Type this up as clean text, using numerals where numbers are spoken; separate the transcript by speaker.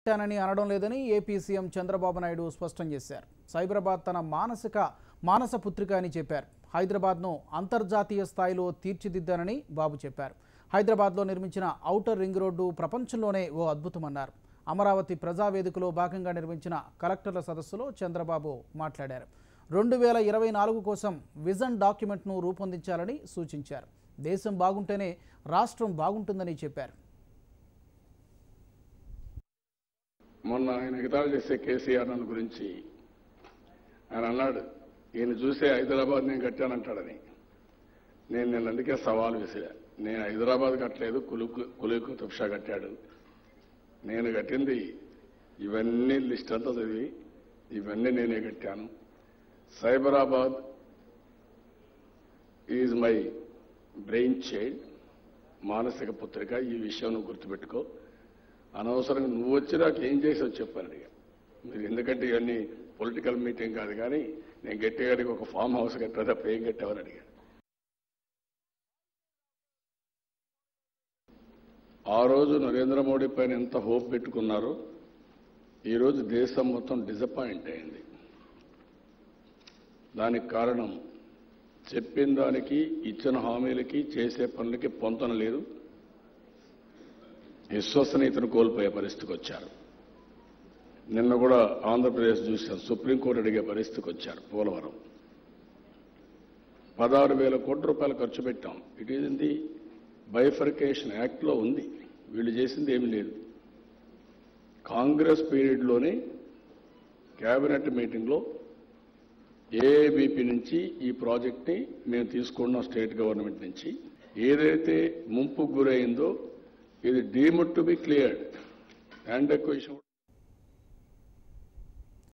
Speaker 1: పెట్టానని అనడం లేదని AP CM Chandrababu Naidu స్పష్టం చేశారు. సైబరాబాద్ తన మానస పుత్రిక అని చెప్పారు. హైదరాబాద్ను అంతర్జాతీయ స్థాయిలో తీర్చిదిద్దానని బాబు చెప్పారు. హైదరాబాద్లో నిర్మించిన ఔటర్ రింగ్ రోడ్డు ప్రపంచంలోనే ఓ అద్భుతమన్నారు. అమరావతి ప్రజావేదికలో భాగంగా నిర్మించిన కలెక్టర్ల సదస్సులో చంద్రబాబు మాట్లాడారు. 2024 కోసం విజన్ డాక్యుమెంట్ను రూపొందించాలని సూచించారు. దేశం బాగుంటేనే రాష్ట్రం బాగుంటుందని చెప్పారు.
Speaker 2: మొన్న ఆయన ఎగతాళి చేసే కేసీఆర్ గురించి ఆయన అన్నాడు, ఈయన చూసే హైదరాబాద్ నేను కట్టానంటాడని. నేను అందుకే సవాల్ విసిరా. నేను హైదరాబాద్ కట్టలేదు, కులుకు తుఫ్షా కట్టాడు. నేను కట్టింది ఇవన్నీ లిస్ట్ అంతా చదివి ఇవన్నీ నేనే కట్టాను. Cyberabad is my brain child, మానసిక పుత్రిక. ఈ విషయం నువ్వు గుర్తుపెట్టుకో. అనవసరంగా నువ్వు వచ్చి నాకు ఏం చేసావు చెప్పాను అడిగా. మీరు ఎందుకంటే ఇవన్నీ పొలిటికల్ మీటింగ్ కాదు, కానీ నేను గట్టిగాడికి ఒక ఫామ్ హౌస్ కట్టా తప్ప ఏం కట్టావని అడిగా. ఆ రోజు నరేంద్ర మోడీ పైన ఎంత హోప్ పెట్టుకున్నారో ఈరోజు దేశం మొత్తం డిసప్పాయింట్ అయింది. దానికి కారణం చెప్పిన దానికి, ఇచ్చిన హామీలకి, చేసే పనులకి పొంతన లేదు. విశ్వసనీయతను కోల్పోయే పరిస్థితికి వచ్చారు. నిన్న కూడా ఆంధ్రప్రదేశ్ చూశాను, సుప్రీంకోర్టు అడిగే పరిస్థితికి వచ్చారు. పోలవరం 16,000 కోట్ల రూపాయలు ఖర్చు పెట్టాం. It is in the bifurcation యాక్ట్లో ఉంది. వీళ్ళు చేసింది ఏమీ లేదు. కాంగ్రెస్ పీరియడ్లోనే కేబినెట్ మీటింగ్లో ఏబీపీ నుంచి ఈ ప్రాజెక్ట్ని మేము తీసుకున్నాం, స్టేట్ గవర్నమెంట్ నుంచి. ఏదైతే ముంపుకు గురైందో ఇది deemed to be cleared and equation